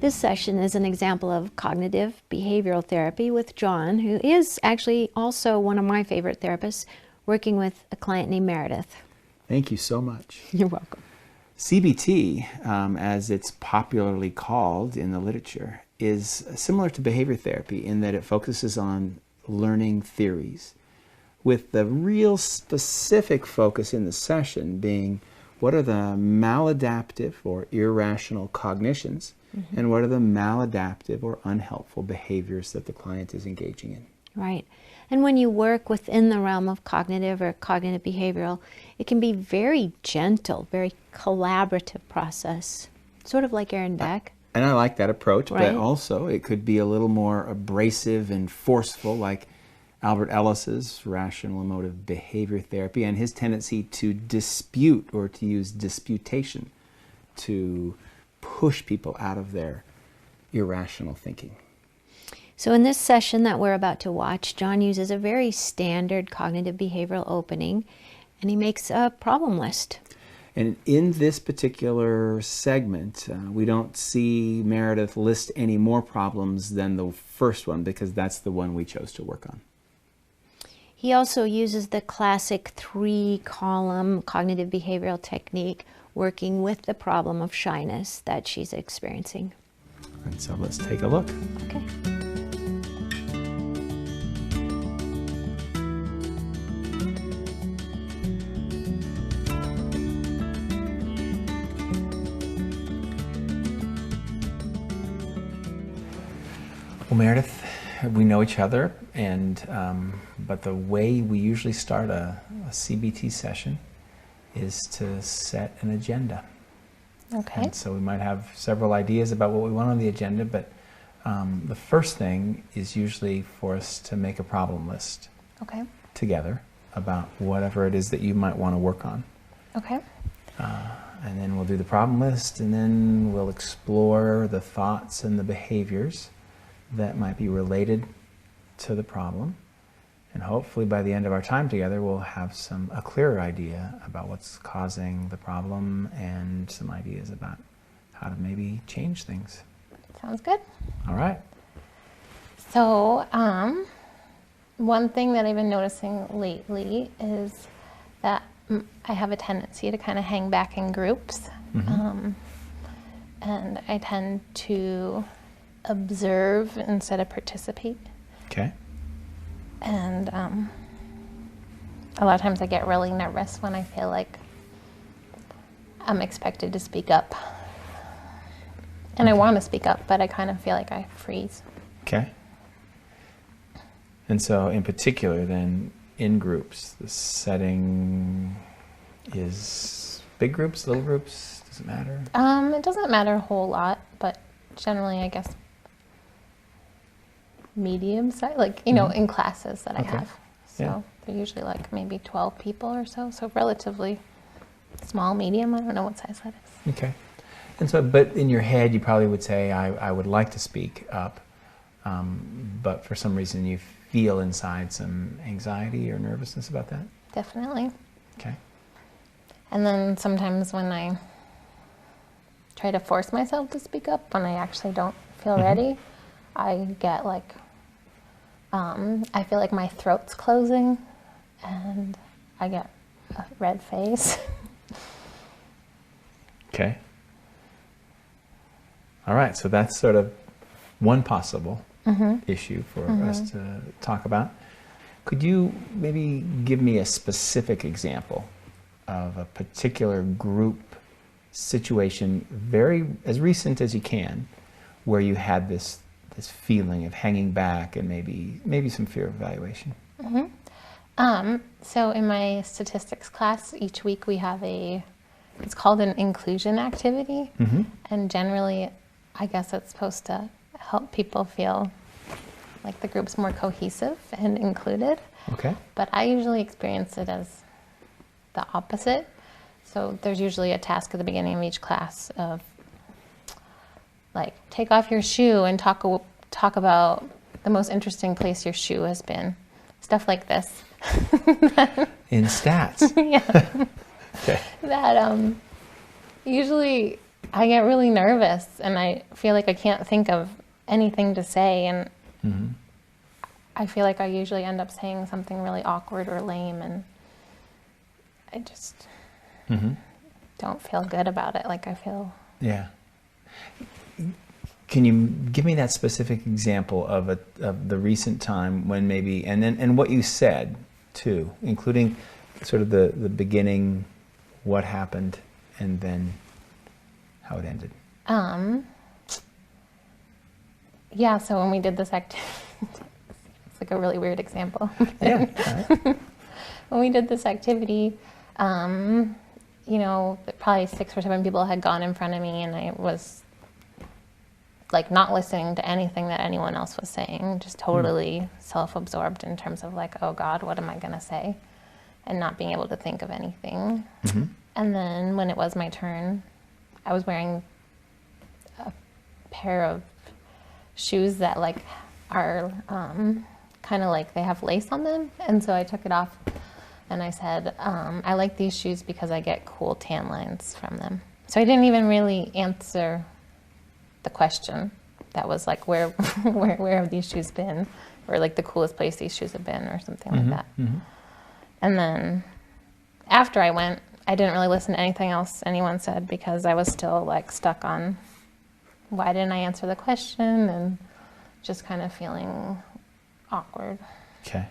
This session is an example of cognitive behavioral therapy with John, who is actually also one of my favorite therapists, working with a client named Meredith. Thank you so much. You're welcome. CBT, as it's popularly called in the literature, is similar to behavior therapy in that it focuses on learning theories, with the real specific focus in the session being what are the maladaptive or irrational cognitions, and what are the maladaptive or unhelpful behaviors that the client is engaging in. Right. And when you work within the realm of cognitive or cognitive behavioral, it can be very gentle, very collaborative process, sort of like Aaron Beck. And I like that approach, Right. but also it could be a little more abrasive and forceful, like Albert Ellis's rational emotive behavior therapy and his tendency to dispute or to use disputation to push people out of their irrational thinking. So in this session that we're about to watch, John uses a very standard cognitive behavioral opening, and he makes a problem list. And in this particular segment, we don't see Meredith list any more problems than the first one, because that's the one we chose to work on. He also uses the classic 3-column cognitive behavioral technique, working with the problem of shyness that she's experiencing. And so let's take a look. Okay. Well, Meredith, we know each other, and but the way we usually start a CBT session is to set an agenda. Okay. And so we might have several ideas about what we want on the agenda, but the first thing is usually for us to make a problem list Okay. together about whatever it is that you might want to work on. Okay. And then we'll do the problem list, and then we'll explore the thoughts and the behaviors that might be related to the problem. And hopefully by the end of our time together, we'll have a clearer idea about what's causing the problem and some ideas about how to maybe change things. Sounds good. All right. So, one thing that I've been noticing lately is that I have a tendency to kind of hang back in groups. And I tend to observe instead of participate. Okay. And a lot of times I get really nervous when I feel like I'm expected to speak up. And I want to speak up, but I kind of feel like I freeze. Okay. And so in particular then, in groups, the setting is big groups, little groups, does it matter? It doesn't matter a whole lot, but generally I guess medium size, like, you know, in classes that I have. So Yeah. they're usually like maybe 12 people or so, so relatively small, medium, I don't know what size that is. Okay. And so, but in your head, you probably would say, I would like to speak up, but for some reason you feel inside some anxiety or nervousness about that? Definitely. Okay. And then sometimes when I try to force myself to speak up, when I actually don't feel ready, I get like, I feel like my throat's closing and I get a red face. Okay. All right, so that's sort of one possible issue for us to talk about. Could you maybe give me a specific example of a particular group situation, as recent as you can, where you had this feeling of hanging back and maybe some fear of evaluation? So in my statistics class, each week we have it's called an inclusion activity. And generally, I guess it's supposed to help people feel like the group's more cohesive and included. Okay. But I usually experience it as the opposite. So there's usually a task at the beginning of each class of like, take off your shoe and talk about the most interesting place your shoe has been. Stuff like this. In stats? Yeah. Okay. That usually I get really nervous and I feel like I can't think of anything to say, and I feel like I usually end up saying something really awkward or lame, and I just don't feel good about it. Like I feel... Yeah. Can you give me that specific example of the recent time when maybe, and what you said too, including sort of the beginning, what happened, and then how it ended? Yeah, so when we did this activity, it's like a really weird example. Yeah. All right. When we did this activity, you know, probably 6 or 7 people had gone in front of me, and I was like not listening to anything that anyone else was saying, just totally self-absorbed in terms of like, oh God, what am I gonna say? And not being able to think of anything. And then when it was my turn, I was wearing a pair of shoes that like are kind of like they have lace on them. And so I took it off and I said, I like these shoes because I get cool tan lines from them. So I didn't even really answer the question that was like, where have these shoes been? Or like the coolest place these shoes have been, or something like that. And then after I went, I didn't really listen to anything else anyone said, because I was still like stuck on why didn't I answer the question, and just kind of feeling awkward. Okay.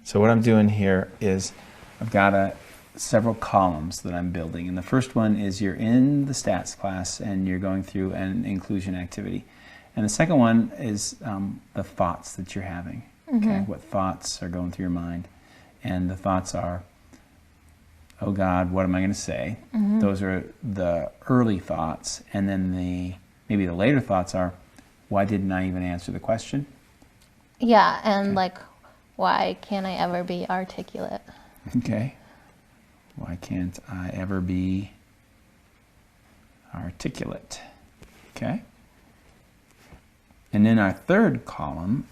So what I'm doing here is I've got several columns that I'm building. And the first one is you're in the stats class and you're going through an inclusion activity. And the second one is the thoughts that you're having. Okay, what thoughts are going through your mind. And the thoughts are, oh God, what am I going to say? Those are the early thoughts. And then maybe the later thoughts are, why didn't I even answer the question? Yeah, and like, why can't I ever be articulate? Okay. Why can't I ever be articulate? Okay. And then our third column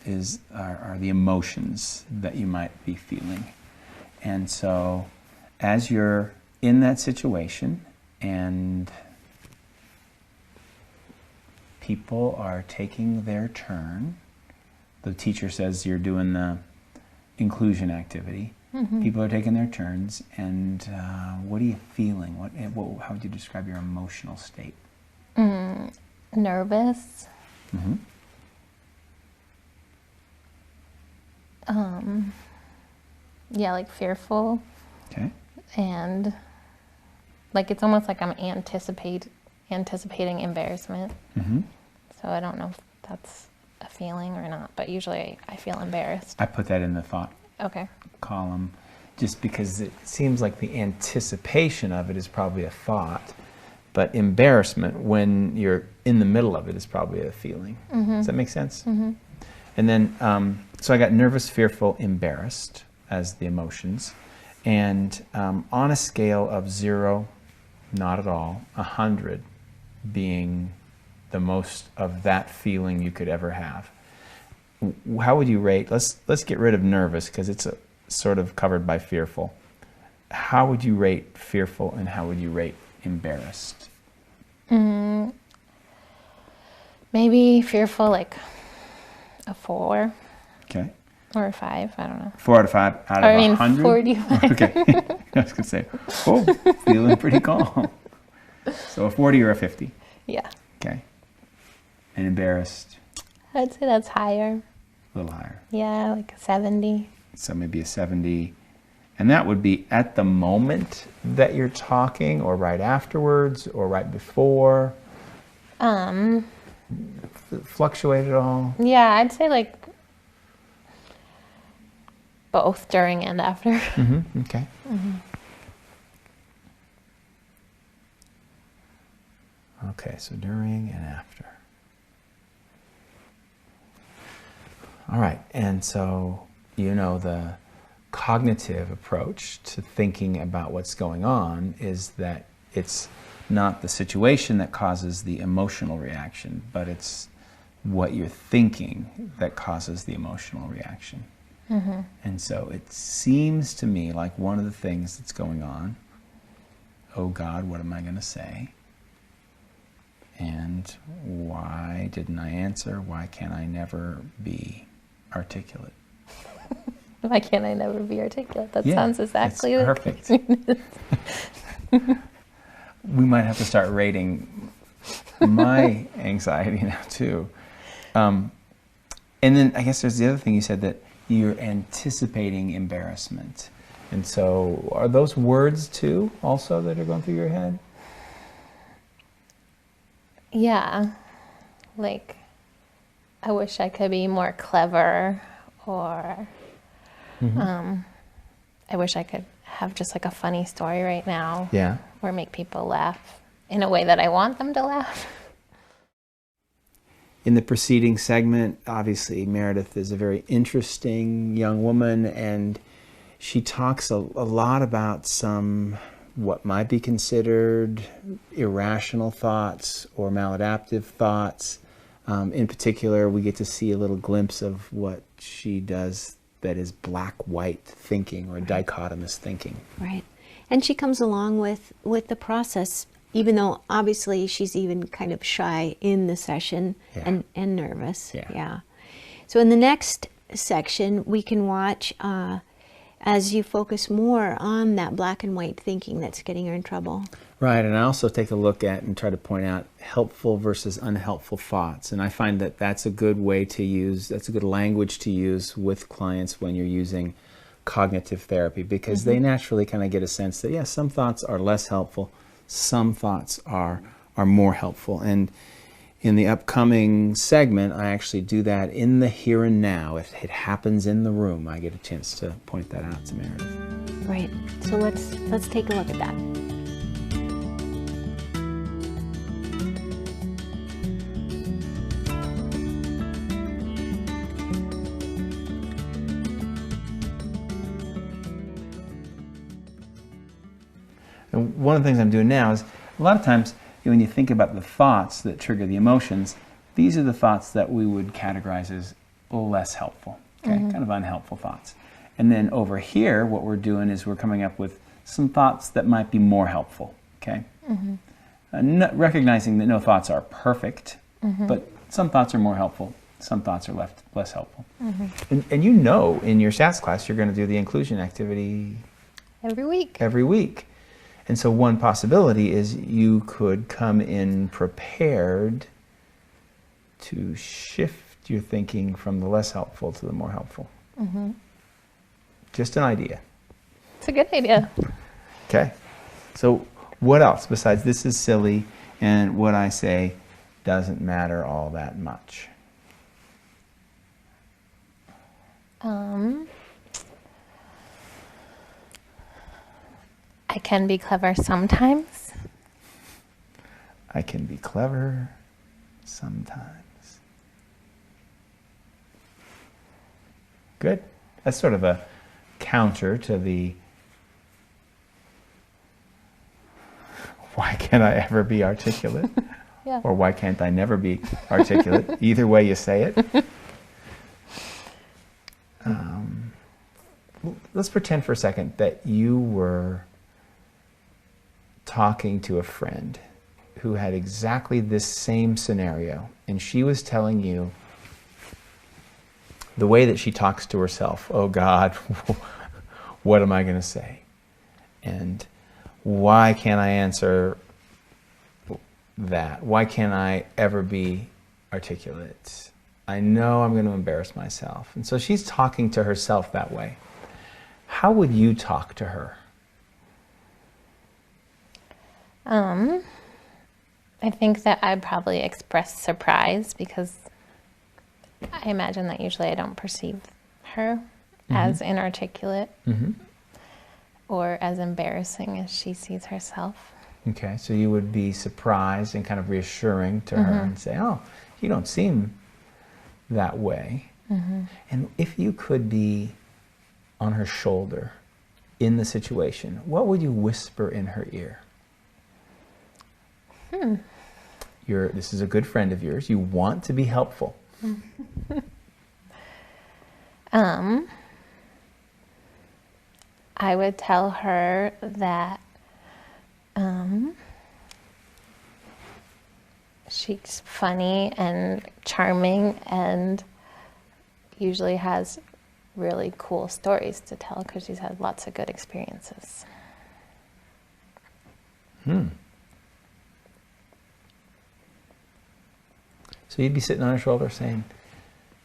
are the emotions that you might be feeling. And so as you're in that situation and people are taking their turn, the teacher says you're doing the inclusion activity. People are taking their turns, and what are you feeling? How would you describe your emotional state? Nervous. Yeah, like fearful. Okay. And like it's almost like I'm anticipating embarrassment. So I don't know if that's a feeling or not, but usually I feel embarrassed. I put that in the thought column just because it seems like the anticipation of it is probably a thought, but embarrassment when you're in the middle of it is probably a feeling. Does that make sense? And then, so I got nervous, fearful, embarrassed as the emotions. And on a scale of 0, not at all, 100 being the most of that feeling you could ever have, how would you rate? Let's get rid of nervous because it's sort of covered by fearful. How would you rate fearful, and how would you rate embarrassed? Maybe fearful, like a 4. Okay. Or a 5, I don't know. 4 out of 5 out of 100? 45. Okay. I was going to say, oh, feeling pretty calm. So a 40 or a 50? Yeah. Okay. And embarrassed? I'd say that's higher. A little higher. Yeah, like a 70. So maybe a 70. And that would be at the moment that you're talking, or right afterwards, or right before? Fluctuate at all? Yeah, I'd say like both during and after. Okay. Okay, so during and after. All right, and so the cognitive approach to thinking about what's going on is that it's not the situation that causes the emotional reaction, but it's what you're thinking that causes the emotional reaction. And so it seems to me like one of the things that's going on, oh God, what am I going to say? And why didn't I answer? Why can't I never be articulate? Why can't I never be articulate? That Yeah, sounds exactly it's like perfect. We might have to start rating my anxiety now too. And then I guess there's the other thing you said, that you're anticipating embarrassment. And so are those words too also that are going through your head? Yeah, like, I wish I could be more clever, or I wish I could have just like a funny story right now. Yeah. Or make people laugh in a way that I want them to laugh. In the preceding segment, obviously Meredith is a very interesting young woman, and she talks a lot about some what might be considered irrational thoughts or maladaptive thoughts. In particular, we get to see a little glimpse of what she does that is black-white thinking or dichotomous thinking. Right. And she comes along with the process, even though obviously she's even kind of shy in the session and nervous. Yeah. So in the next section, we can watch as you focus more on that black and white thinking that's getting her in trouble. Right, and I also take a look at and try to point out helpful versus unhelpful thoughts. And I find that that's a good way to use, that's a good language to use with clients when you're using cognitive therapy, because they naturally kind of get a sense that, yes, some thoughts are less helpful, some thoughts are more helpful. And in the upcoming segment, I actually do that in the here and now. If it happens in the room, I get a chance to point that out to Meredith. Right. So let's take a look at that. And one of the things I'm doing now is, a lot of times when you think about the thoughts that trigger the emotions, these are the thoughts that we would categorize as less helpful, okay? Kind of unhelpful thoughts. And then over here, what we're doing is we're coming up with some thoughts that might be more helpful, okay? Recognizing that no thoughts are perfect, but some thoughts are more helpful, some thoughts are less helpful. And you know, in your stats class, you're going to do the inclusion activity Every week. And so one possibility is you could come in prepared to shift your thinking from the less helpful to the more helpful. Just an idea. It's a good idea. Okay. So what else besides this is silly and what I say doesn't matter all that much? I can be clever sometimes. I can be clever sometimes. Good. That's sort of a counter to the why can't I ever be articulate? Yeah. Or why can't I never be articulate? Either way you say it. Let's pretend for a second that you were talking to a friend who had exactly this same scenario, and she was telling you the way that she talks to herself. Oh God, what am I going to say? And why can't I answer that? Why can't I ever be articulate? I know I'm going to embarrass myself. And so she's talking to herself that way. How would you talk to her? I think that I'd probably express surprise, because I imagine that usually I don't perceive her as inarticulate or as embarrassing as she sees herself. Okay, so you would be surprised and kind of reassuring to her and say, oh, you don't seem that way. And if you could be on her shoulder in the situation, what would you whisper in her ear? This is a good friend of yours. You want to be helpful. I would tell her that she's funny and charming and usually has really cool stories to tell because she's had lots of good experiences. So you'd be sitting on her shoulder saying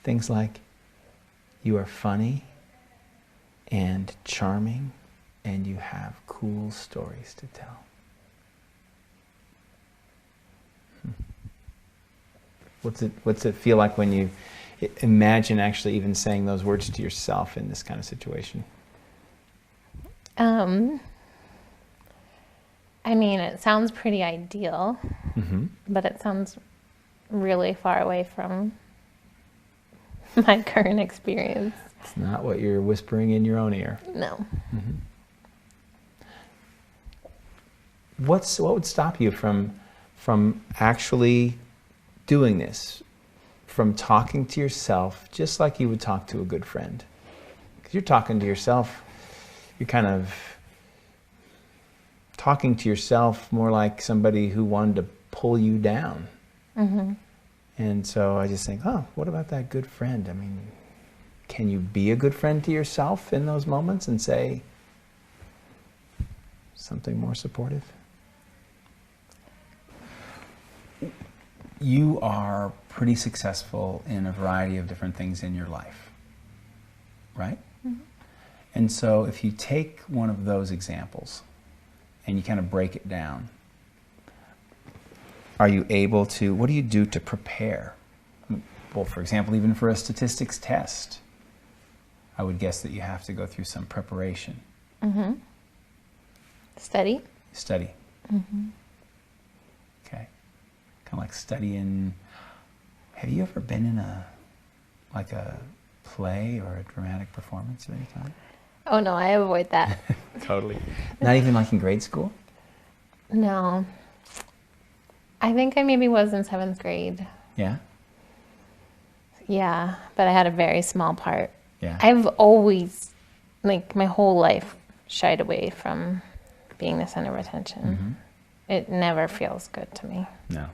things like, you are funny and charming and you have cool stories to tell. What's it feel like when you imagine actually even saying those words to yourself in this kind of situation? I mean, it sounds pretty ideal, but it sounds really far away from my current experience. It's not what you're whispering in your own ear. No. What would stop you from actually doing this, from talking to yourself just like you would talk to a good friend? Because you're talking to yourself, you're kind of talking to yourself more like somebody who wanted to pull you down. And so I just think, oh, what about that good friend? I mean, can you be a good friend to yourself in those moments and say something more supportive? You are pretty successful in a variety of different things in your life, right? And so if you take one of those examples and you kind of break it down, are you able to, what do you do to prepare? Well, for example, even for a statistics test, I would guess that you have to go through some preparation. Study. Study. Okay. Kind of like studying. Have you ever been in a play or a dramatic performance of any kind? Oh no, I avoid that. Totally. Not even like in grade school? No. I think I maybe was in 7th grade. Yeah? Yeah, but I had a very small part. Yeah. I've always, like my whole life, shied away from being the center of attention. It never feels good to me. No.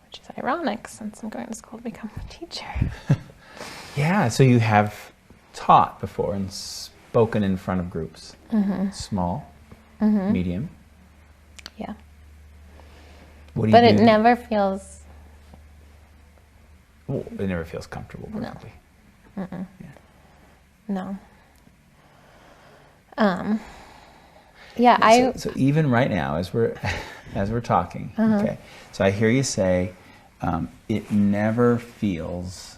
Which is ironic since I'm going to school to become a teacher. Yeah, so you have taught before and spoken in front of groups. Small, medium. Yeah. What do But you it do? never feels... Well, it never feels comfortable perfectly. No. Yeah, So even right now, as we're talking, okay. So I hear you say, it never feels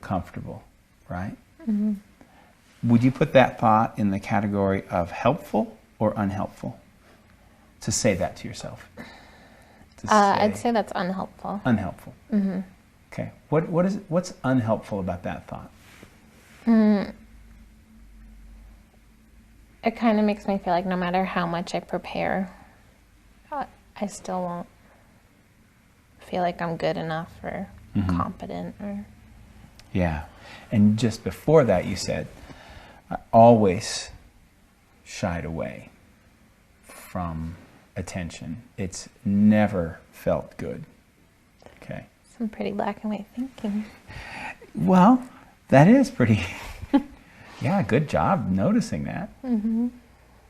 comfortable, right? Would you put that thought in the category of helpful or unhelpful? To say that to yourself. I'd say that's unhelpful. Unhelpful. Okay. What's unhelpful about that thought? It kind of makes me feel like no matter how much I prepare, I still won't feel like I'm good enough or competent or... Yeah. And just before that you said, I always shied away from attention. It's never felt good. Okay. Some pretty black and white thinking. Well, that is pretty... Yeah, good job noticing that.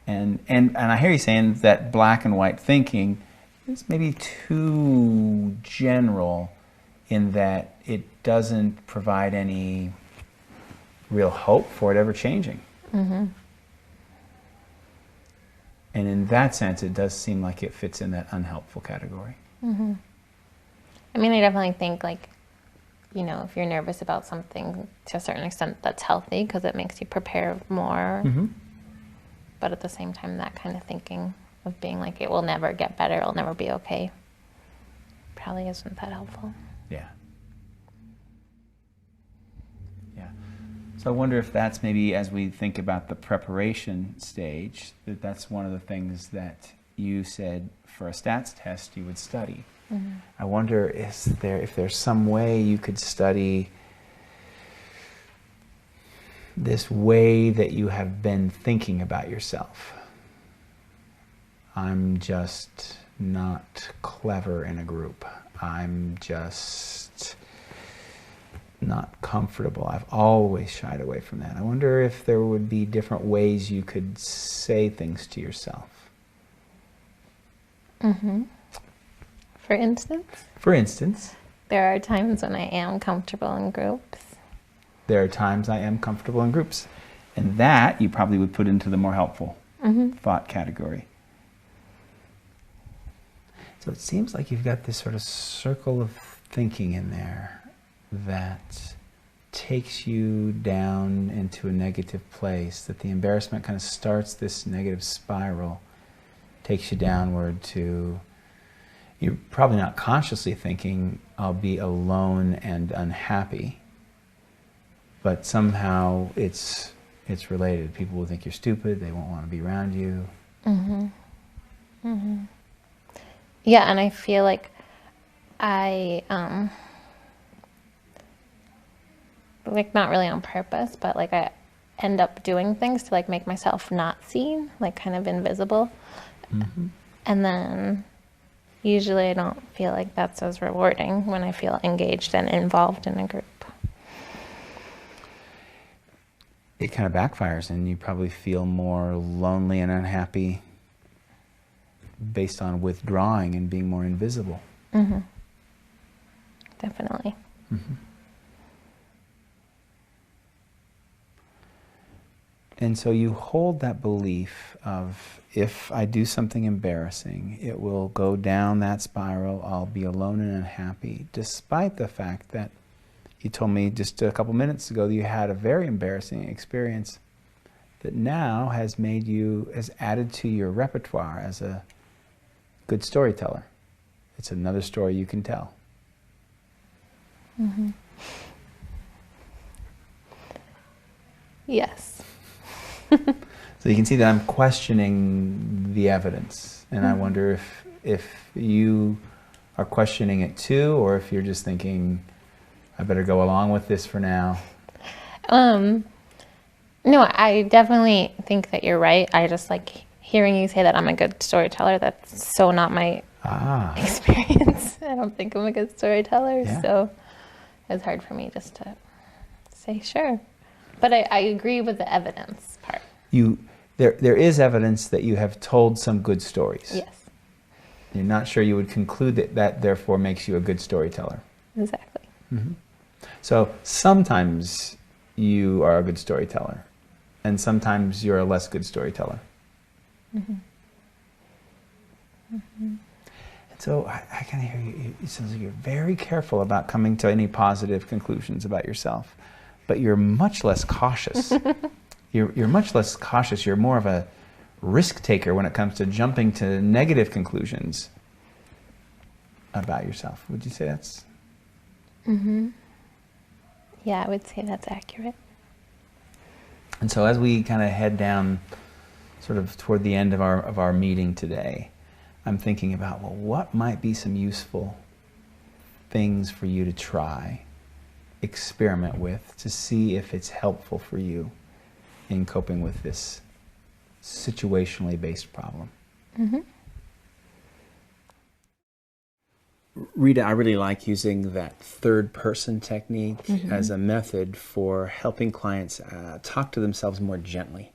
And I hear you saying that black and white thinking is maybe too general in that it doesn't provide any real hope for it ever changing. And in that sense, it does seem like it fits in that unhelpful category. I mean, I definitely think like, you know, if you're nervous about something to a certain extent, that's healthy because it makes you prepare more. But at the same time, that kind of thinking of being like, it will never get better, it'll never be okay, probably isn't that helpful. Yeah. Yeah. So I wonder if that's maybe, as we think about the preparation stage, that's one of the things that you said for a stats test you would study. I wonder if there's some way you could study this way that you have been thinking about yourself. I'm just not clever in a group. I'm just not comfortable. I've always shied away from that. I wonder if there would be different ways you could say things to yourself. Mm-hmm. For instance? For instance? There are times when I am comfortable in groups. There are times I am comfortable in groups. And that you probably would put into the more helpful thought category. So it seems like you've got this sort of circle of thinking in there that takes you down into a negative place, that the embarrassment kind of starts this negative spiral, takes you downward to, you're probably not consciously thinking, I'll be alone and unhappy, but somehow it's related. People will think you're stupid, they won't want to be around you. Mm-hmm. Mm-hmm. Yeah, and I feel like I, like not really on purpose, but like I end up doing things to like make myself not seen, like kind of invisible. Mm-hmm. And then usually I don't feel like that's as rewarding when I feel engaged and involved in a group. It kind of backfires and you probably feel more lonely and unhappy based on withdrawing and being more invisible. Mm-hmm. Definitely. Mm-hmm. And so you hold that belief of, if I do something embarrassing, it will go down that spiral, I'll be alone and unhappy, despite the fact that you told me just a couple minutes ago that you had a very embarrassing experience that now has added to your repertoire as a good storyteller. It's another story you can tell. Mm-hmm. Yes. So you can see that I'm questioning the evidence, and I wonder if you are questioning it too, or if you're just thinking, I better go along with this for now. No, I definitely think that you're right. I just like hearing you say that I'm a good storyteller. That's so not my experience. I don't think I'm a good storyteller, so it's hard for me just to say sure. But I agree with the evidence part. There is evidence that you have told some good stories. Yes. You're not sure you would conclude that therefore makes you a good storyteller. Exactly. Mm-hmm. So sometimes you are a good storyteller, and sometimes you're a less good storyteller. Mm-hmm. Mm-hmm. And so I kind of hear you, it sounds like you're very careful about coming to any positive conclusions about yourself, but you're much less cautious. You're much less cautious. You're more of a risk taker when it comes to jumping to negative conclusions about yourself. Would you say that's? Mm-hmm. Yeah, I would say that's accurate. And so as we kind of head down sort of toward the end of our meeting today, I'm thinking about, well, what might be some useful things for you to try, experiment with, to see if it's helpful for you in coping with this situationally based problem. Mm-hmm. Rita, I really like using that third person technique as a method for helping clients talk to themselves more gently.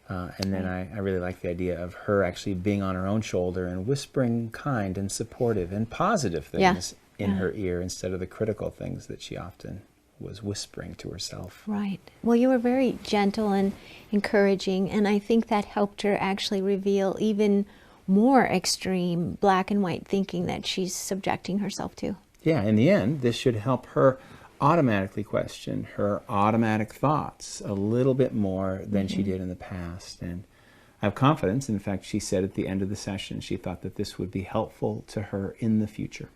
And then I really like the idea of her actually being on her own shoulder and whispering kind and supportive and positive things in her ear instead of the critical things that she often was whispering to herself. Right. Well, you were very gentle and encouraging, and I think that helped her actually reveal even more extreme black and white thinking that she's subjecting herself to. Yeah, in the end, this should help her automatically question her automatic thoughts a little bit more than she did in the past. And I have confidence. In fact, she said at the end of the session, she thought that this would be helpful to her in the future.